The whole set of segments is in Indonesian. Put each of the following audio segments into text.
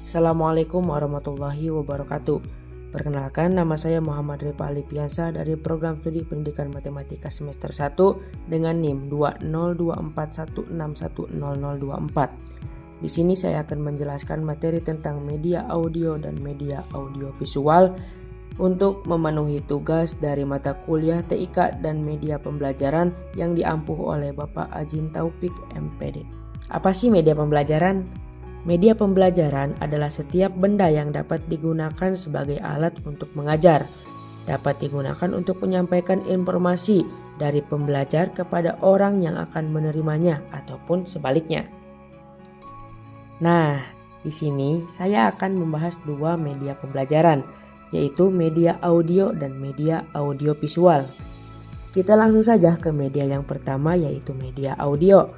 Assalamualaikum warahmatullahi wabarakatuh. Perkenalkan, nama saya Muhammad Rifa Alipiansa dari Program Studi Pendidikan Matematika Semester 1 dengan NIM 20241610024. Di sini saya akan menjelaskan materi tentang media audio dan media audio visual untuk memenuhi tugas dari mata kuliah TIK dan media pembelajaran yang diampuh oleh Bapak Ajin Taufik MPD. Apa sih media pembelajaran? Media pembelajaran adalah setiap benda yang dapat digunakan sebagai alat untuk mengajar, dapat digunakan untuk menyampaikan informasi dari pembelajar kepada orang yang akan menerimanya ataupun sebaliknya. Nah, di sini saya akan membahas dua media pembelajaran, yaitu media audio dan media audio visual. Kita langsung saja ke media yang pertama, yaitu media audio.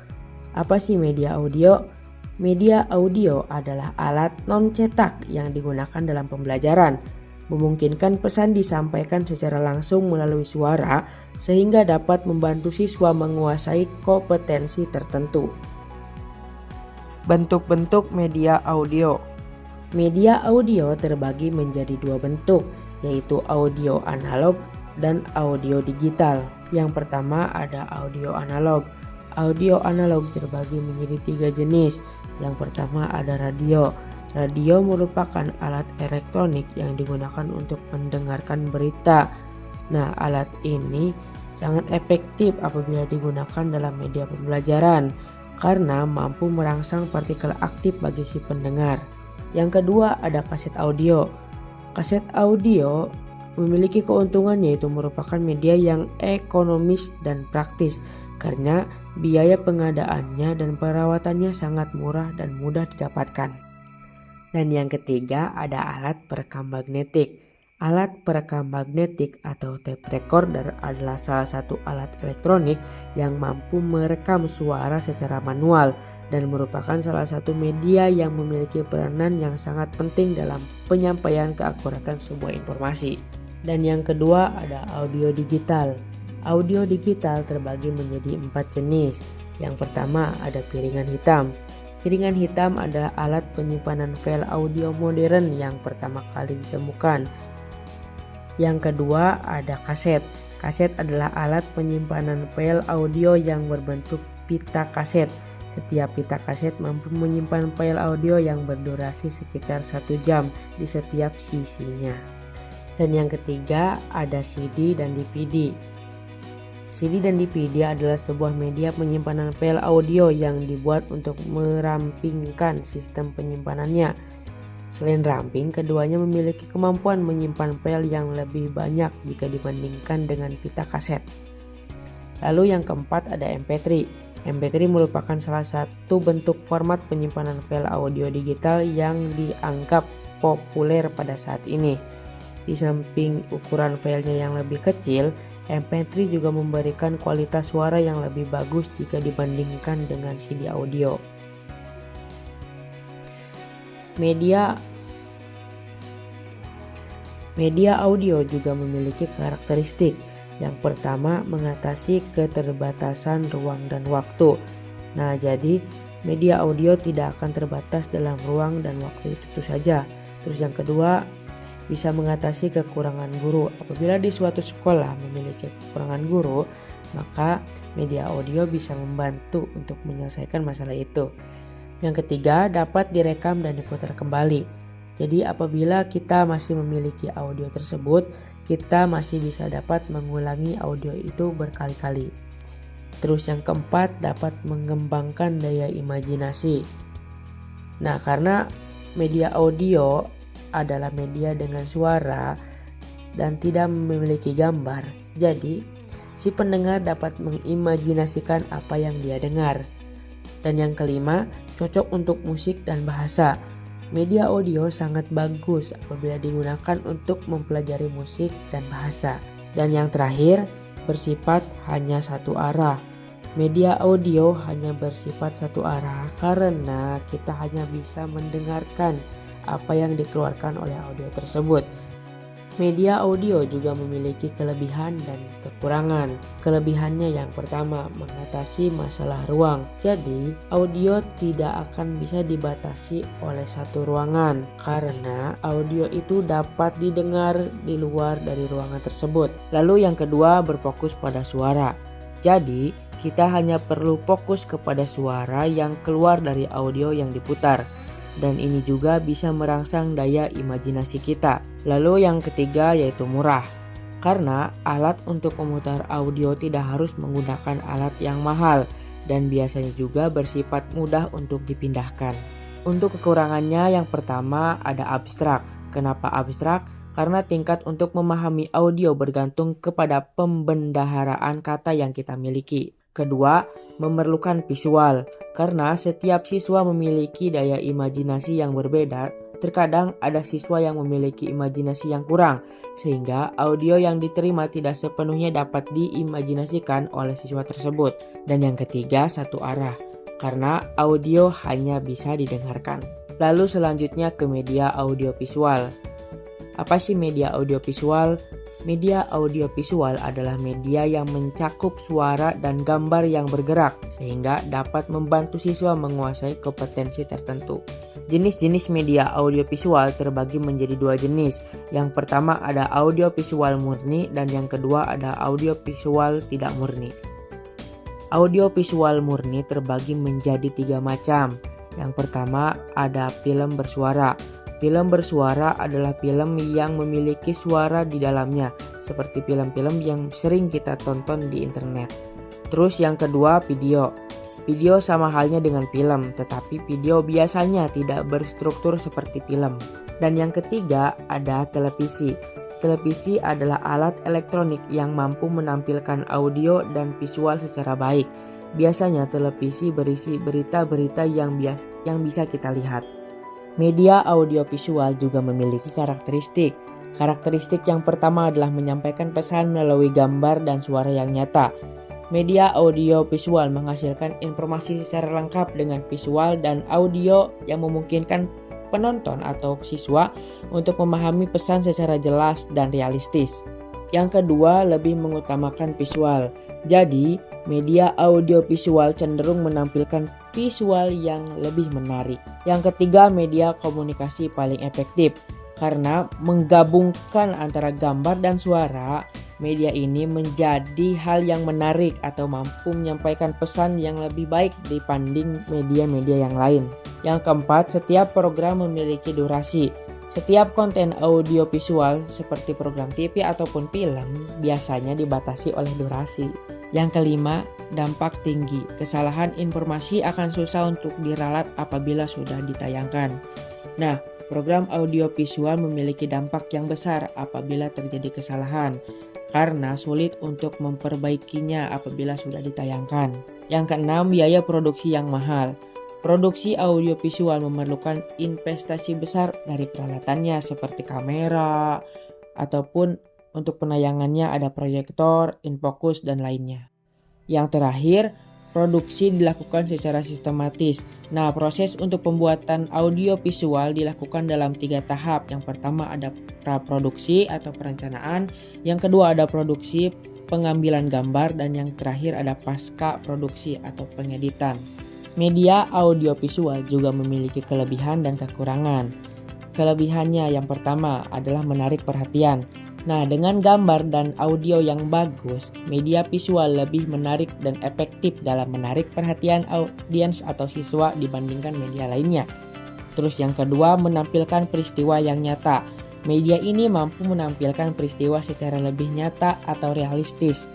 Apa sih media audio? Media audio adalah alat non-cetak yang digunakan dalam pembelajaran, memungkinkan pesan disampaikan secara langsung melalui suara sehingga dapat membantu siswa menguasai kompetensi tertentu. Bentuk-bentuk media audio. Media audio terbagi menjadi dua bentuk, yaitu audio analog dan audio digital. Yang pertama ada audio analog. Audio analog terbagi menjadi tiga jenis. Yang pertama ada radio. Radio merupakan alat elektronik yang digunakan untuk mendengarkan berita. Nah, alat ini sangat efektif apabila digunakan dalam media pembelajaran karena mampu merangsang partikel aktif bagi si pendengar. Yang kedua ada kaset audio. Kaset audio memiliki keuntungan yaitu merupakan media yang ekonomis dan praktis karena biaya pengadaannya dan perawatannya sangat murah dan mudah didapatkan. Dan yang ketiga ada alat perekam magnetik. Alat perekam magnetik atau tape recorder adalah salah satu alat elektronik yang mampu merekam suara secara manual dan merupakan salah satu media yang memiliki peranan yang sangat penting dalam penyampaian keakuratan sebuah informasi. Dan yang kedua ada audio digital. Audio digital terbagi menjadi 4 jenis. Yang pertama ada piringan hitam. Piringan hitam adalah alat penyimpanan file audio modern yang pertama kali ditemukan. Yang kedua ada kaset. Kaset adalah alat penyimpanan file audio yang berbentuk pita kaset. Setiap pita kaset mampu menyimpan file audio yang berdurasi sekitar 1 jam di setiap sisinya. Dan yang ketiga ada CD dan DVD. CD dan DVD adalah sebuah media penyimpanan file audio yang dibuat untuk merampingkan sistem penyimpanannya. Selain ramping, keduanya memiliki kemampuan menyimpan file yang lebih banyak jika dibandingkan dengan pita kaset. Lalu yang keempat ada MP3. MP3 merupakan salah satu bentuk format penyimpanan file audio digital yang dianggap populer pada saat ini. Di samping ukuran filenya yang lebih kecil, MP3 juga memberikan kualitas suara yang lebih bagus jika dibandingkan dengan CD audio. Media audio juga memiliki karakteristik. Yang pertama, mengatasi keterbatasan ruang dan waktu. Nah, jadi media audio tidak akan terbatas dalam ruang dan waktu itu saja. Terus yang kedua, bisa mengatasi kekurangan guru. Apabila di suatu sekolah memiliki kekurangan guru, maka media audio bisa membantu untuk menyelesaikan masalah itu. Yang ketiga, dapat direkam dan diputar kembali. Jadi apabila kita masih memiliki audio tersebut, kita masih bisa dapat mengulangi audio itu berkali-kali. Terus yang keempat, dapat mengembangkan daya imajinasi. Nah, karena media audio adalah media dengan suara dan tidak memiliki gambar, jadi si pendengar dapat mengimajinasikan apa yang dia dengar. Dan yang kelima, cocok untuk musik dan bahasa. Media audio sangat bagus apabila digunakan untuk mempelajari musik dan bahasa. Dan yang terakhir, bersifat hanya satu arah. Media audio hanya bersifat satu arah karena kita hanya bisa mendengarkan apa yang dikeluarkan oleh audio tersebut. Media audio juga memiliki kelebihan dan kekurangan. Kelebihannya yang pertama, mengatasi masalah ruang. Jadi, audio tidak akan bisa dibatasi oleh satu ruangan karena audio itu dapat didengar di luar dari ruangan tersebut. Lalu yang kedua, berfokus pada suara. Jadi, kita hanya perlu fokus kepada suara yang keluar dari audio yang diputar. Dan ini juga bisa merangsang daya imajinasi kita. Lalu yang ketiga yaitu murah. Karena alat untuk memutar audio tidak harus menggunakan alat yang mahal dan biasanya juga bersifat mudah untuk dipindahkan. Untuk kekurangannya yang pertama ada abstrak. Kenapa abstrak? Karena tingkat untuk memahami audio bergantung kepada pembendaharaan kata yang kita miliki. Kedua, memerlukan visual. Karena setiap siswa memiliki daya imajinasi yang berbeda, terkadang ada siswa yang memiliki imajinasi yang kurang, sehingga audio yang diterima tidak sepenuhnya dapat diimajinasikan oleh siswa tersebut. Dan yang ketiga, satu arah. Karena audio hanya bisa didengarkan. Lalu selanjutnya ke media audiovisual. Apa sih media audiovisual? Media audiovisual adalah media yang mencakup suara dan gambar yang bergerak sehingga dapat membantu siswa menguasai kompetensi tertentu. Jenis-jenis media audiovisual terbagi menjadi dua jenis. Yang pertama ada audiovisual murni dan yang kedua ada audiovisual tidak murni. Audiovisual murni terbagi menjadi tiga macam. Yang pertama ada film bersuara. Film bersuara adalah film yang memiliki suara di dalamnya, seperti film-film yang sering kita tonton di internet. Terus yang kedua video. Video sama halnya dengan film, tetapi video biasanya tidak berstruktur seperti film. Dan yang ketiga ada televisi. Televisi adalah alat elektronik yang mampu menampilkan audio dan visual secara baik. Biasanya televisi berisi berita-berita yang bisa kita lihat. Media audiovisual juga memiliki karakteristik. Karakteristik yang pertama adalah menyampaikan pesan melalui gambar dan suara yang nyata. Media audiovisual menghasilkan informasi secara lengkap dengan visual dan audio yang memungkinkan penonton atau siswa untuk memahami pesan secara jelas dan realistis. Yang kedua, lebih mengutamakan visual. Jadi, media audiovisual cenderung menampilkan visual yang lebih menarik. Yang ketiga, media komunikasi paling efektif. Karena menggabungkan antara gambar dan suara, media ini menjadi hal yang menarik atau mampu menyampaikan pesan yang lebih baik dibanding media-media yang lain. Yang keempat, setiap program memiliki durasi. Setiap konten audiovisual seperti program TV ataupun film biasanya dibatasi oleh durasi. Yang kelima, dampak tinggi. Kesalahan informasi akan susah untuk diralat apabila sudah ditayangkan. Nah, program audiovisual memiliki dampak yang besar apabila terjadi kesalahan, karena sulit untuk memperbaikinya apabila sudah ditayangkan. Yang keenam, biaya produksi yang mahal. Produksi audiovisual memerlukan investasi besar dari peralatannya seperti kamera, ataupun untuk penayangannya ada proyektor, infocus, dan lainnya. Yang terakhir, produksi dilakukan secara sistematis. Nah, proses untuk pembuatan audiovisual dilakukan dalam 3 tahap. Yang pertama ada praproduksi atau perencanaan, yang kedua ada produksi, pengambilan gambar, dan yang terakhir ada pasca produksi atau pengeditan. Media audiovisual juga memiliki kelebihan dan kekurangan. Kelebihannya yang pertama adalah menarik perhatian. Nah, dengan gambar dan audio yang bagus, media visual lebih menarik dan efektif dalam menarik perhatian audiens atau siswa dibandingkan media lainnya. Terus yang kedua, menampilkan peristiwa yang nyata. Media ini mampu menampilkan peristiwa secara lebih nyata atau realistis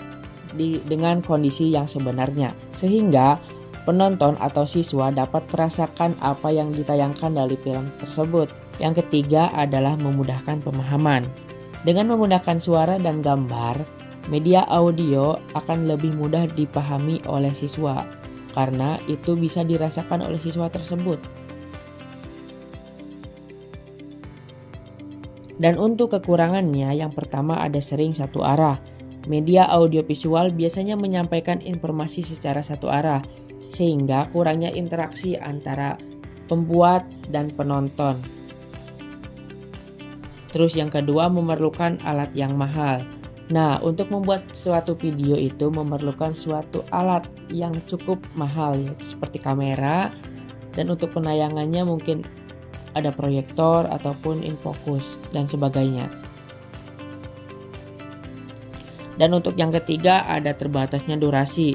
dengan kondisi yang sebenarnya, sehingga penonton atau siswa dapat merasakan apa yang ditayangkan dari film tersebut. Yang ketiga adalah memudahkan pemahaman. Dengan menggunakan suara dan gambar, media audio akan lebih mudah dipahami oleh siswa karena itu bisa dirasakan oleh siswa tersebut. Dan untuk kekurangannya, yang pertama ada sering satu arah. Media audiovisual biasanya menyampaikan informasi secara satu arah, sehingga kurangnya interaksi antara pembuat dan penonton. Terus yang kedua memerlukan alat yang mahal. Nah, untuk membuat suatu video itu memerlukan suatu alat yang cukup mahal, yaitu seperti kamera, dan untuk penayangannya mungkin ada proyektor ataupun infocus dan sebagainya. Dan untuk yang ketiga ada terbatasnya durasi,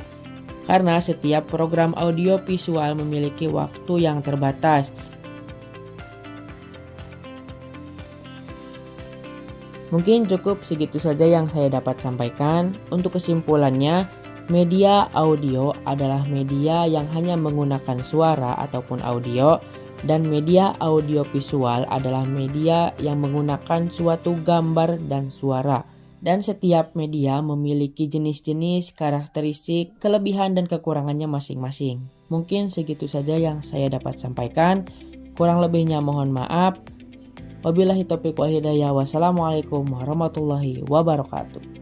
karena setiap program audio visual memiliki waktu yang terbatas. Mungkin cukup segitu saja yang saya dapat sampaikan. Untuk kesimpulannya, media audio adalah media yang hanya menggunakan suara ataupun audio, dan media audio visual adalah media yang menggunakan suatu gambar dan suara. Dan setiap media memiliki jenis-jenis, karakteristik, kelebihan dan kekurangannya masing-masing. Mungkin segitu saja yang saya dapat sampaikan. Kurang lebihnya mohon maaf. Wabillahi taufiq wal hidayah. Wassalamualaikum warahmatullahi wabarakatuh.